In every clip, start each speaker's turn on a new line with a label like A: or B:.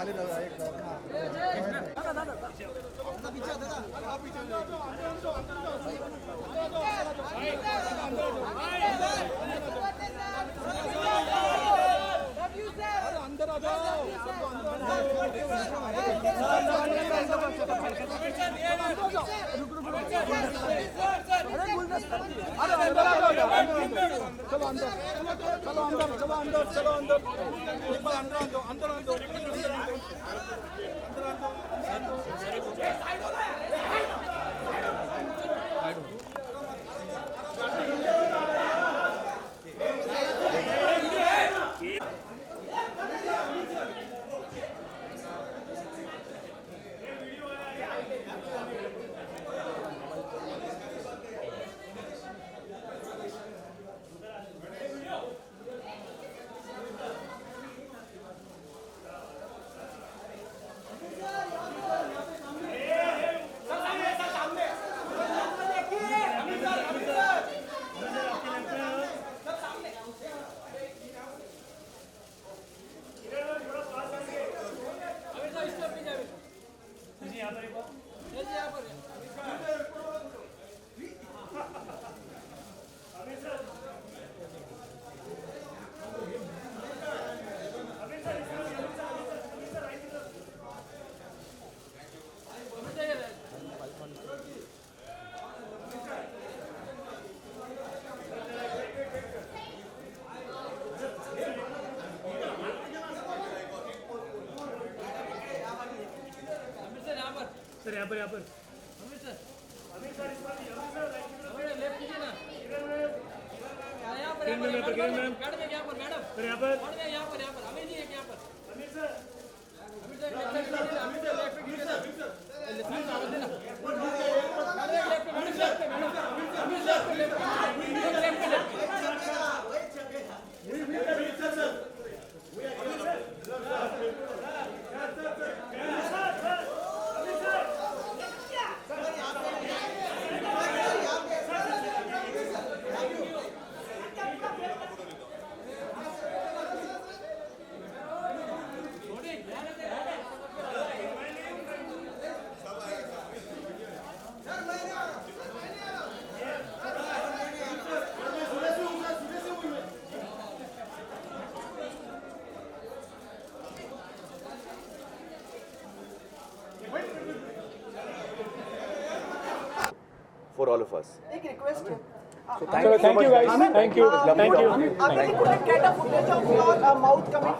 A: खाली रहा एक अंदर आ जाओ चलो अंदर चलो अंदर चलो अंदर चलो अंदर एक बार अंदर आंदो अंदर आंदो
B: सर यहाँ पर
C: लेफ्ट कीजिए ना यहाँ पर मैडम
B: सर यहाँ पर
C: यहाँ पर अमीर जी एक यहाँ पर अमीर सर लेफ्ट कीजिए ना
D: for all of us.
E: एक रिक्वेस्ट है
D: So thank you so much.
B: Thank you.
E: Amin, could I get a footage of your mouth coming?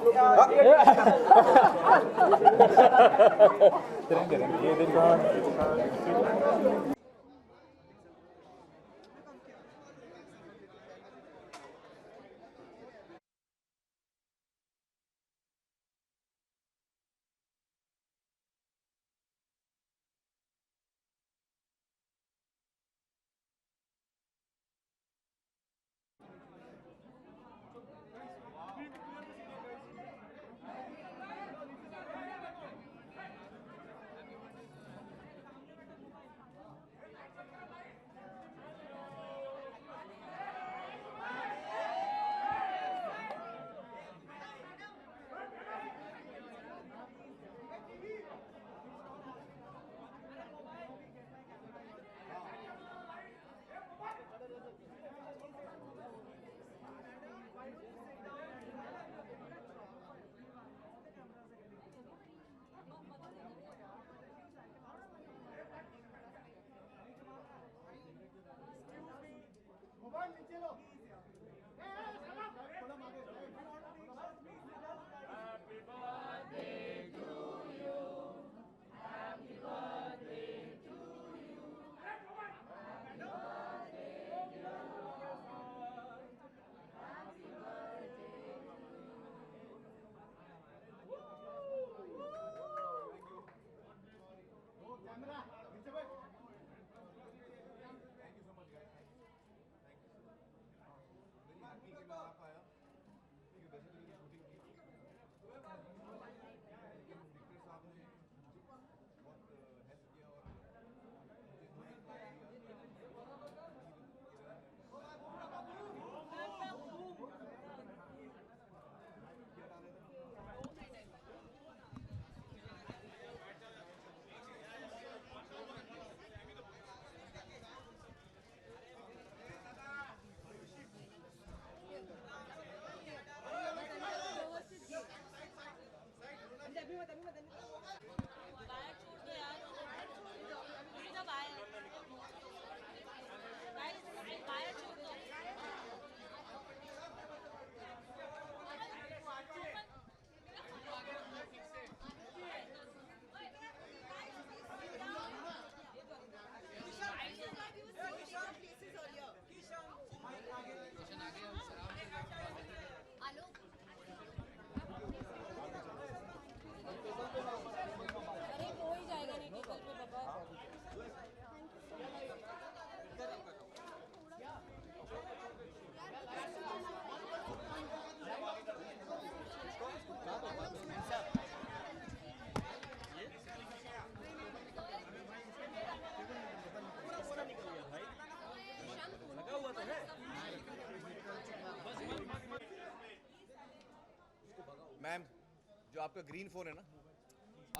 D: जो आपका ग्रीन फोन है ना,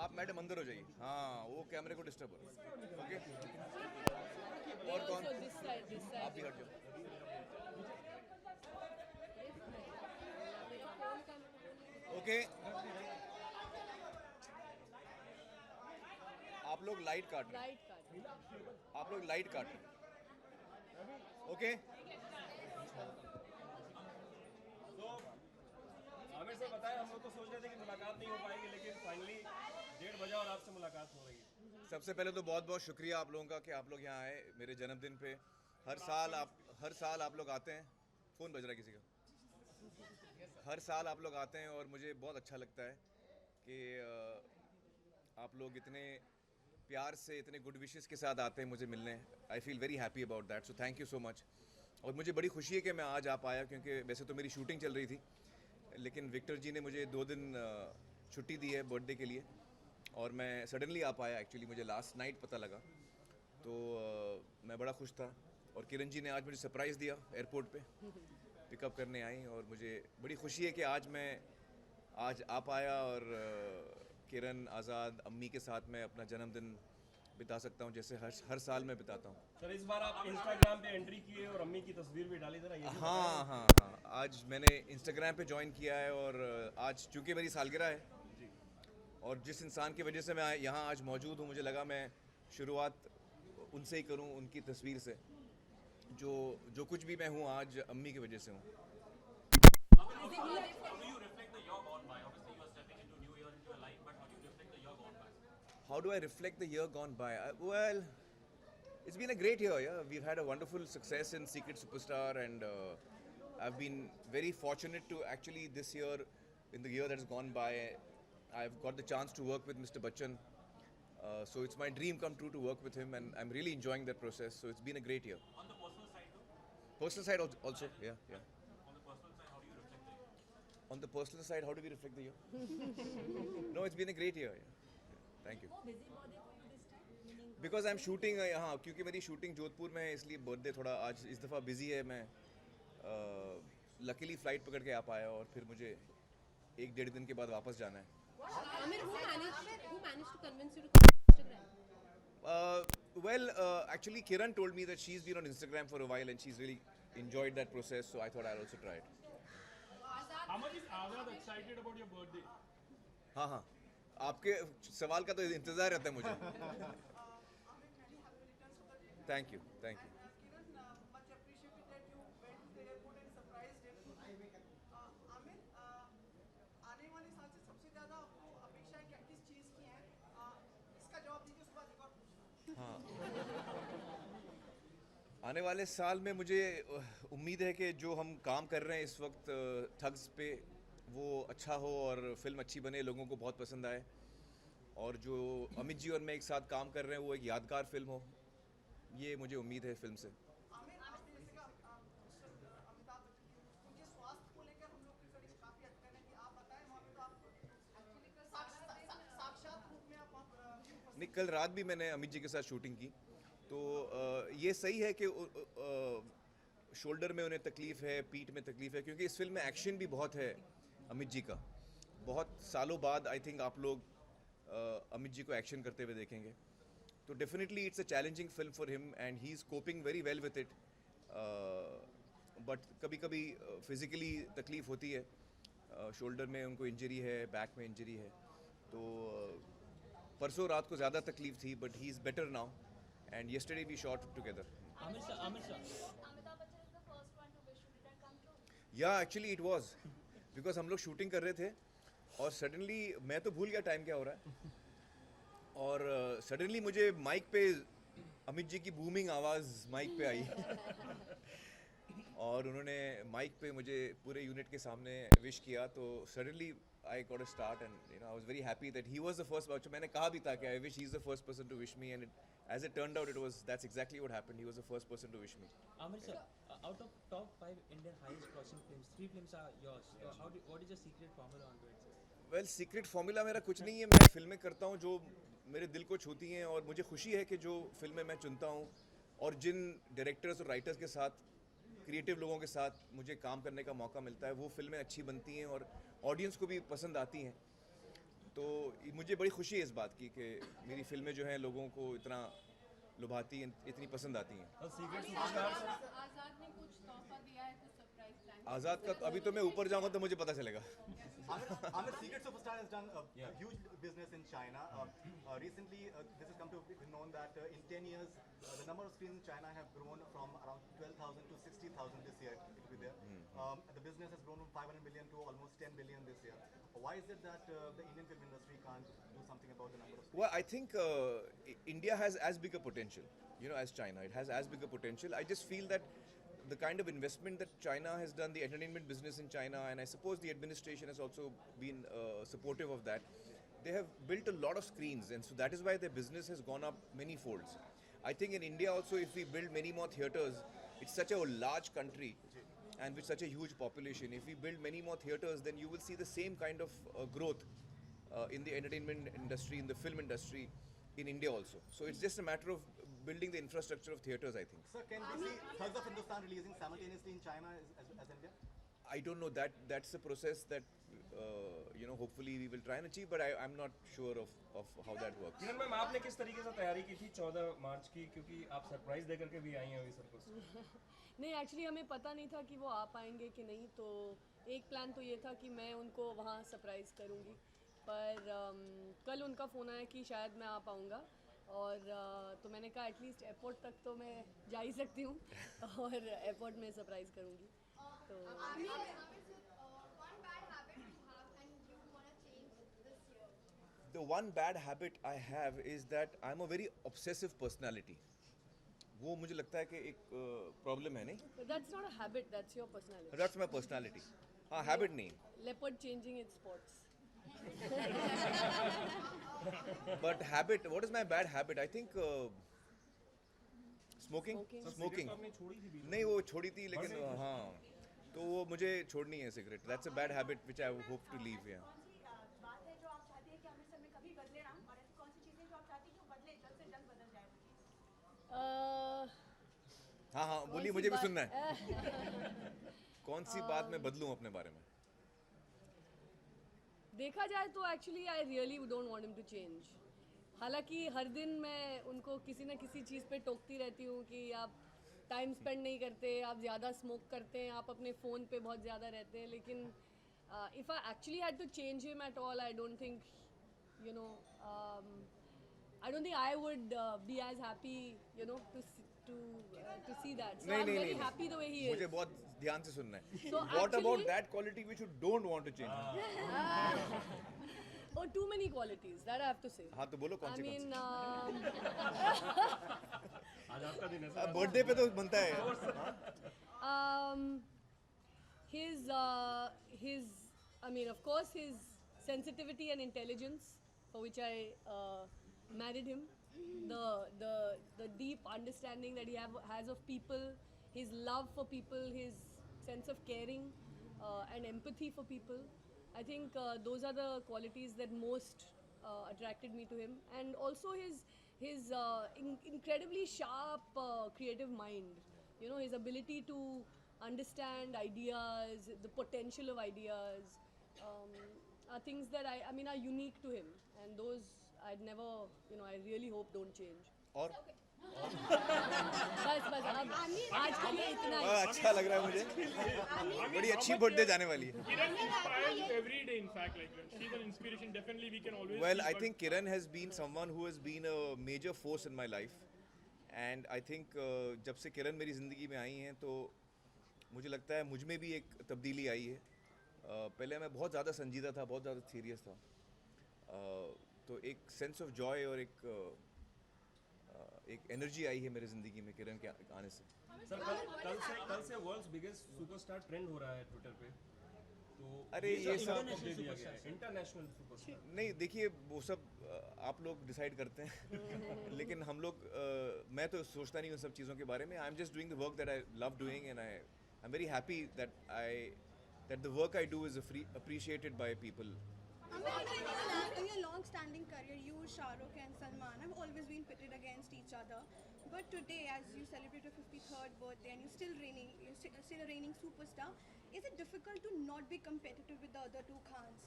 D: आप मैडम अंदर हो जाइए। हाँ, वो कैमरे को डिस्टर्ब हो रहा है। ओके, और कौन?
B: This side.
D: आप भी हट जाओ। ओके, आप लोग लाइट काट रहे हैं।
B: Light card.
D: आप लोग लाइट काट रहे हैं। ओके,
F: आमिर सर बताएं, हम लोग तो सोच रहे थे कि मुलाकात नहीं हो पाएगी, लेकिन फाइनली 1:30 बजे और आपसे मुलाकात हो रही है।
D: सबसे पहले तो बहुत बहुत शुक्रिया आप लोगों का कि आप लोग यहाँ आए मेरे जन्मदिन पे। हर साल आप लोग आते हैं। फ़ोन बज रहा है किसी का। हर साल आप लोग आते हैं और मुझे बहुत अच्छा लगता है कि आप लोग इतने प्यार से, इतने गुड विशेस के साथ आते हैं मुझे मिलने। I feel very happy about that, so thank you so much. और मुझे बड़ी खुशी है कि मैं आज आ पाया, क्योंकि वैसे तो मेरी शूटिंग चल रही थी, लेकिन विक्टर जी ने मुझे 2 दिन छुट्टी दी है बर्थडे के लिए, और मैं सडनली आ पाया। एक्चुअली मुझे लास्ट नाइट पता लगा, तो मैं बड़ा खुश था। और किरण जी ने आज मुझे सरप्राइज़ दिया, एयरपोर्ट पे पिकअप करने आई, और मुझे बड़ी खुशी है कि आज आ पाया और किरण, आज़ाद, अम्मी के साथ मैं अपना जन्मदिन बिता सकता हूँ, जैसे हर साल मैं बिताता हूँ।
F: सर इस बार आप इंस्टाग्राम पे एंट्री किए और अम्मी की तस्वीर भी डाली, जरा ये भी
D: हाँ, आज मैंने इंस्टाग्राम पे ज्वाइन किया है, और आज चूँकि मेरी सालगिरह है, और जिस इंसान की वजह से मैं यहाँ आज मौजूद हूँ, मुझे लगा मैं शुरुआत उनसे ही करूँ, उनकी तस्वीर से। जो कुछ भी मैं हूँ आज अम्मी की वजह से हूँ। How do I reflect the year gone by? Well, it's been a great year. Yeah, we've had a wonderful success in Secret Superstar, and I've been very fortunate to actually this year, in the year that has gone by, I've got the chance to work with Mr. Bachchan. So it's my dream come true to work with him, and I'm really enjoying that process. So it's been a great year.
G: On the personal side, though?
D: Personal side also, yeah.
G: On the personal side, how do you reflect the year?
D: On the personal side, how do we reflect the year? No, it's been a great year. Yeah. Thank you. Because I'm shooting यहाँ, क्योंकि मेरी shooting Jodhpur में है, इसलिए birthday थोड़ा आज इस दफ़ा बिजी है। मैं लकीली फ़्लाइट पकड़ के आ पाया, और फिर मुझे 1-1.5 दिन के बाद वापस जाना है।
B: Amir, who managed to convince you to come on Instagram?
D: Well, actually Kiran told me that she's been on Instagram for a while and she's really enjoyed that process, so I thought I'll also try it.
F: How much is Azad excited about your birthday?
D: हाँ, आपके सवाल का तो इंतज़ार रहता है मुझे। Thank you.
E: Kiran, much appreciated that you went to the airport and surprised him. Amir, आने वाले साल से सबसे ज़्यादा आपको अपेक्षाएं किस चीज़ की हैं? इसका जवाब दीजिए, उसके बाद एक और पूछना।
D: आने वाले साल में मुझे उम्मीद है कि जो हम काम कर रहे हैं इस वक्त ठग्स पे, वो अच्छा हो और फिल्म अच्छी बने, लोगों को बहुत पसंद आए, और जो अमित जी और मैं एक साथ काम कर रहे हैं वो एक यादगार फिल्म हो, ये मुझे उम्मीद है फिल्म से।
E: आमिर, आपने जैसे कहा अमिताभ बच्चन की उनके स्वास्थ्य को लेकर हम लोग की कड़ी काफ़ी हद तक है कि आप बताएं, वहाँ पे तो आप साक्षात रूप में आप
D: नहीं, कल रात भी मैंने अमित जी के साथ शूटिंग की, तो ये सही है कि शोल्डर में उन्हें तकलीफ़ है, पीठ में तकलीफ़ है, क्योंकि इस फिल्म में एक्शन भी बहुत है अमित जी का। बहुत सालों बाद आई थिंक आप लोग अमित जी को एक्शन करते हुए देखेंगे, तो definitely it's a challenging film for him and he is coping very well with it. But कभी कभी फिज़िकली तकलीफ़ होती है, शोल्डर में उनको इंजरी है, बैक में इंजरी है, तो परसों रात को ज़्यादा तकलीफ़ थी, but he is better now, and yesterday we shot together.
C: Amir sir.
H: Amitabh Bachchan is the first one to wish you. Did that come true?
D: Yeah, actually it was, because हम लोग शूटिंग कर रहे थे और suddenly मैं तो भूल गया टाइम क्या हो रहा है, और सडनली मुझे माइक पे अमित जी की बूमिंग आवाज़ माइक पे आई और उन्होंने माइक पे मुझे पूरे यूनिट के सामने विश किया, तो suddenly I got a start and I was very happy that he was the first. मैंने कहा भी था कि I wish he is the first person to wish me, and as it turned out, that's exactly what happened. He was the first person to wish me.
C: Amir sir, out of top 5 Indian highest grossing films, 3 films are yours. So what is your secret formula onto it, sir?
D: Well, secret formula मेरा कुछ नहीं है, मैं फिल्में करता हूँ जो मेरे दिल को छूती हैं, और मुझे खुशी है कि जो फिल्में मैं चुनता हूँ और जिन डायरेक्टर्स और राइटर्स के साथ, क्रिएटिव लोगों के साथ मुझे काम करने का मौका मिलता है, वो फिल्में अच्छी बनती हैं और ऑडियंस को भी पसंद आती हैं। तो मुझे बड़ी खुशी है इस बात की कि मेरी फिल्में जो हैं लोगों को इतना लुभाती हैं, इतनी पसंद आती हैं।
F: और सीक्रेट सुपरस्टार सर
B: आजाद ने कुछ तोहफा दिया है, कुछ सरप्राइज प्लान
D: आज़ाद का अभी तो मैं ऊपर जाऊंगा तो मुझे पता चलेगा।
A: Amir, Secret Superstar has done a huge business in China. Recently, this has come to be known that in 10 years, the number of screens in China have grown from around 12,000 to 60,000 this year. It will be there. The business has grown from 500 million to almost 10 billion this year. Why is it that the Indian film industry can't do something about the number of screens?
D: Well, I think India has as big a potential, as China. It has as big a potential. I just feel that the kind of investment that China has done, the entertainment business in China, and I suppose the administration has also been supportive of that. They have built a lot of screens, and so that is why their business has gone up many folds. I think in India also, if we build many more theatres, it's such a large country and with such a huge population. If we build many more theatres, then you will see the same kind of growth in the entertainment industry, in the film industry in India also. So it's just a matter of building the infrastructure of theatres, I think.
A: Sir, can we see Thugs of Hindustan releasing simultaneously in China as India?
D: I don't know, that's a process that hopefully we will try and achieve, but I'm not sure of how that works.
F: Kiran ma'am आपने किस तरीके से तैयारी की थी 14 मार्च की, क्योंकि आप सरप्राइज देकर के भी आई हैं अभी सबको।
I: नहीं, एक्चुअली हमें पता नहीं था कि वो आ पाएंगे कि नहीं, तो एक प्लान तो ये था कि मैं उनको वहाँ सरप्राइज़ करूँगी, पर कल उनका फ़ोन आया कि शायद मैं आ पाऊँगा, और तो मैंने कहा एटलीस्ट एयरपोर्ट तक तो मैं जा ही सकती हूँ और एयरपोर्ट में सरप्राइज़ करूँगी। तो
D: The one bad habit I have is that I'm a very obsessive personality. वो मुझे लगता है कि एक प्रॉब्लम है, नहीं?
I: That's not a habit, that's your personality.
D: That's my personality. हाँ, habit नहीं.
I: Leopard changing its spots.
D: But habit, what is my bad habit? I think smoking.
I: Smoking.
F: तो आपने छोड़ी थी बीच में।
D: नहीं, वो छोड़ी थी, लेकिन हाँ, तो वो मुझे छोड़नी है cigarette. That's a bad habit which I hope to leave. Yeah.
H: बात है जो आप चाहते हैं कि अमृतसर में कभी बदले ना, और ऐसी कौन सी चीजें जो आप चाहते हैं कि वो बदले, जल्द से जल्द बदल जाए?
D: हाँ, बोलिए, मुझे भी सुनना है. कौन सी बात मैं बदलूं अपने बारे में?
I: देखा जाए तो actually I really don't want him to change. हालांकि हर दिन मैं उनको किसी ना किसी चीज़ पे टोकती रहती हूँ कि आप टाइम स्पेंड नहीं करते, आप ज़्यादा स्मोक करते हैं, आप अपने फ़ोन पे बहुत ज़्यादा रहते हैं, लेकिन if I actually had to change him at all, I don't think I don't think I would be as happy, to see that. So I'm very happy the way he is.
D: मुझे बहुत ध्यान से सुनना है.
I: So
D: What about
I: actually-
D: that quality which you don't want to change?
I: Oh, too many qualities that I have to say.
D: हाँ, तो बोलो कौन
I: I
D: सी कौन
I: mean,
F: आज आपका दिन है
D: सी.
F: सर।
D: बर्थडे पे तो बनता है.
I: his, I mean, of course, his sensitivity and intelligence, for which I married him. The deep understanding that he has of people, his love for people, his sense of caring and empathy for people. I think those are the qualities that most attracted me to him, and also his incredibly sharp creative mind. His ability to understand ideas, the potential of ideas, are things that I mean are unique to him, and those I'd never, I really hope don't change.
D: और
I: बस अब आज के लिए इतना ही.
D: अच्छा लग रहा है मुझे. बड़ी अच्छी बर्थडे जाने वाली है.
J: Kiran inspires you every day, in fact. Like, she's an inspiration. Definitely, we can always.
D: Well,
J: see,
D: I
J: but
D: think Kiran has been someone who has been a major force in my life, and I think जब से किरण मेरी ज़िंदगी में आई हैं तो मुझे लगता है मुझ में भी एक तब्दीली आई है. पहले मैं बहुत ज़्यादा संजीदा था, बहुत ज़्यादा सीरियस था, तो एक सेंस ऑफ जॉय और एक एनर्जी आई है मेरी ज़िंदगी में किरण के आने से.
F: सर कल से वर्ल्ड्स बिगेस्ट सुपरस्टार ट्रेंड हो रहा है ट्विटर पे, तो
D: अरे ये सब
F: इंटरनेशनल सुपरस्टार
D: नहीं, देखिए वो सब आप लोग डिसाइड करते हैं. लेकिन हम लोग मैं तो सोचता नहीं उन सब चीज़ों के बारे में. I am just doing the work that I love doing, and I am very happy that the work I do is appreciated by people.
H: In your long-standing career, you, Shah Rukh and Salman have always been pitted against each other. But today, as you celebrate your 53rd birthday and you're still a reigning superstar, is it difficult to not be competitive with the other two Khans?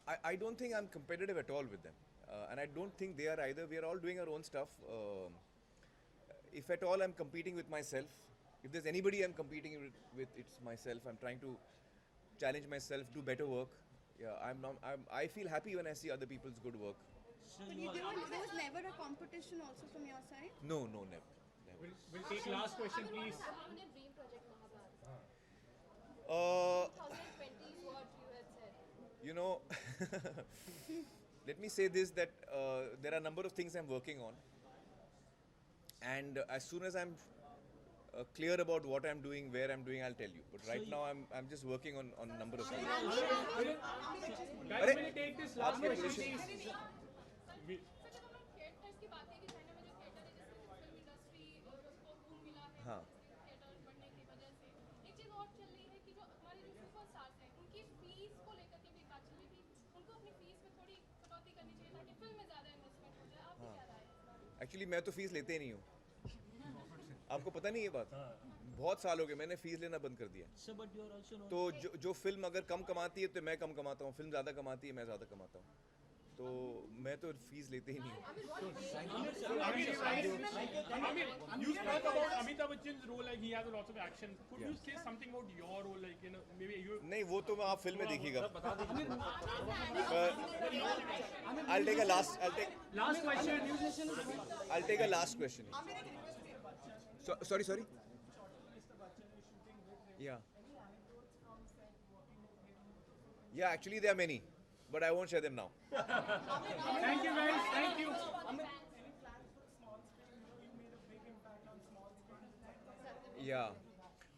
D: I don't think I'm competitive at all with them, and I don't think they are either. We are all doing our own stuff. If at all I'm competing with myself, if there's anybody I'm competing with, it's myself. I'm trying to challenge myself, do better work. Yeah, I feel happy when I see other people's good work.
C: So
H: But
C: you
H: there
C: are,
H: was never a competition also from your side?
D: No, never.
J: We'll take last question, please.
B: What happened in Dream Project Mahabharat?
D: Uh,
B: 2020 is what you had said.
D: you know, let me say this, that there are a number of things I'm working on, and as soon as I'm clear about what I'm doing, where I'm doing, I'll tell you. But right now I'm just working on a number of things.
J: Guys, will you take this last question, please? We-
D: हाँ. Actually मैं तो fees लेते ही नहीं हूँ. आपको पता नहीं ये बात? बहुत साल हो गए मैंने फीस लेना बंद कर दिया.
C: so but you are also known.
D: तो जो फिल्म अगर कम कमाती है तो मैं कम कमाता हूँ, फिल्म ज़्यादा कमाती है मैं ज़्यादा कमाता हूँ, तो मैं तो फीस लेते ही नहीं हूँ.
J: Amir, you spoke about Amitabh Bachchan's role, like he has a lot of action. Could you say something about your role, like you know, maybe you?
D: नहीं वो तो आप फिल्म में देखिएगा. I'll take a last question. Sorry. Yeah, actually there are many, but I won't share them now.
J: Thank you, guys. Thank you.
D: Yeah.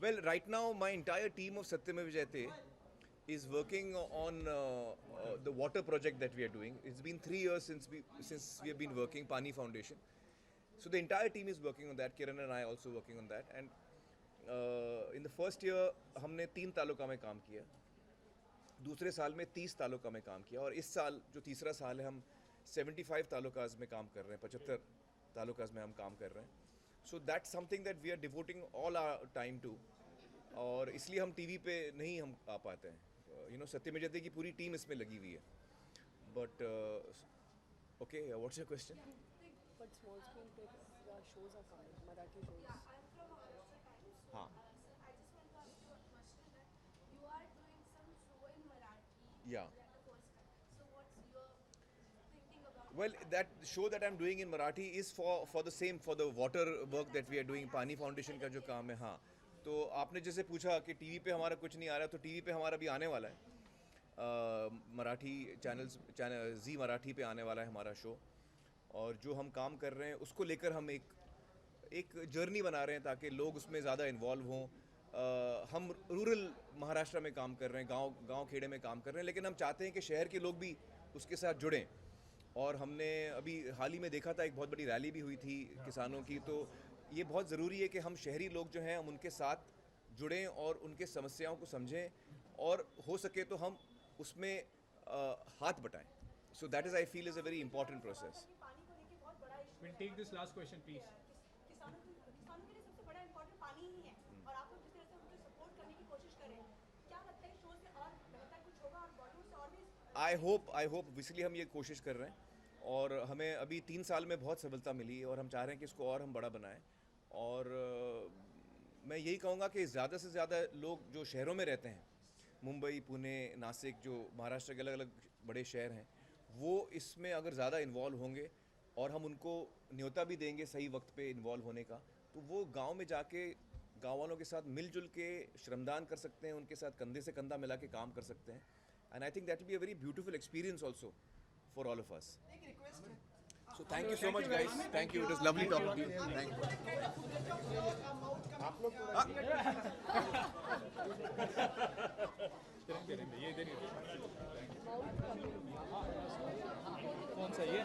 D: Well, right now my entire team of Satyamev Jayate is working on the water project that we are doing. It's been 3 years since we have been working, Pani Foundation. So the entire team is working on that. Kiran and I also working on that. And in the first year, हमने 3 तालुका में काम किया. दूसरे साल में 30 तालुका में काम किया. और इस साल जो तीसरा साल है हम 75 तालुकाज में काम कर रहे हैं, 75 तालुकाज में हम काम कर रहे हैं. So that's something that we are devoting all our time to. और इसलिए हम टीवी पे नहीं हम आ पाते हैं. सत्यमेव जयते की पूरी टीम इसमें लगी हुई है. But okay, what's your question?
I: But small screen shows are coming, Marathi shows.
D: हाँ. Yeah. Well, that show that I'm doing in Marathi is for the water work that we are doing. Pani Foundation का जो काम है, हाँ. तो आपने जैसे पूछा कि टीवी पे हमारा कुछ नहीं आ रहा, तो टीवी पे हमारा भी आने वाला है. मराठी चैनल जी मराठी पे आने वाला है हमारा शो. और जो हम काम कर रहे हैं उसको लेकर हम एक जर्नी बना रहे हैं ताकि लोग उसमें ज़्यादा इन्वॉल्व हों. हम रूरल महाराष्ट्र में काम कर रहे हैं, गांव खेड़े में काम कर रहे हैं, लेकिन हम चाहते हैं कि शहर के लोग भी उसके साथ जुड़ें. और हमने अभी हाल ही में देखा था, एक बहुत बड़ी रैली भी हुई थी किसानों की. तो ये बहुत ज़रूरी है कि हम शहरी लोग जो हैं हम उनके साथ जुड़ें और उनके समस्याओं को समझें, और हो सके तो हम उसमें हाथ बटाएं. So that is I feel is a very important process.
J: We'll take this last question, please.
E: किसानों के लिए सबसे बड़ा इम्पोर्टेंट पानी ही है, और आप लोग जिस तरह से उनको सपोर्ट करने की कोशिश कर रहे हैं, क्या लगता है शो से और बेहतर कुछ होगा और बॉलीवुड से और भी?
D: आई होप इसलिए हम ये कोशिश कर रहे हैं. और हमें अभी 3 साल में बहुत सफलता मिली और हम चाह रहे हैं कि इसको और हम बड़ा बनाएं. और मैं यही कहूँगा कि ज़्यादा से ज़्यादा लोग जो शहरों में रहते हैं, मुंबई, पुणे, नासिक, जो महाराष्ट्र के अलग अलग बड़े शहर हैं, वो इसमें अगर ज़्यादा इन्वॉल्व होंगे और हम उनको न्योता भी देंगे सही वक्त पे इन्वॉल्व होने का, तो वो गांव में जाके गांव वालों के साथ मिलजुल के श्रमदान कर सकते हैं, उनके साथ कंधे से कंधा मिला के काम कर सकते हैं. And I think that will be a very beautiful experience also for all of us. So thank you so much, guys. Thank you. It was lovely talking to you. Thank you.
J: कौन सा ये?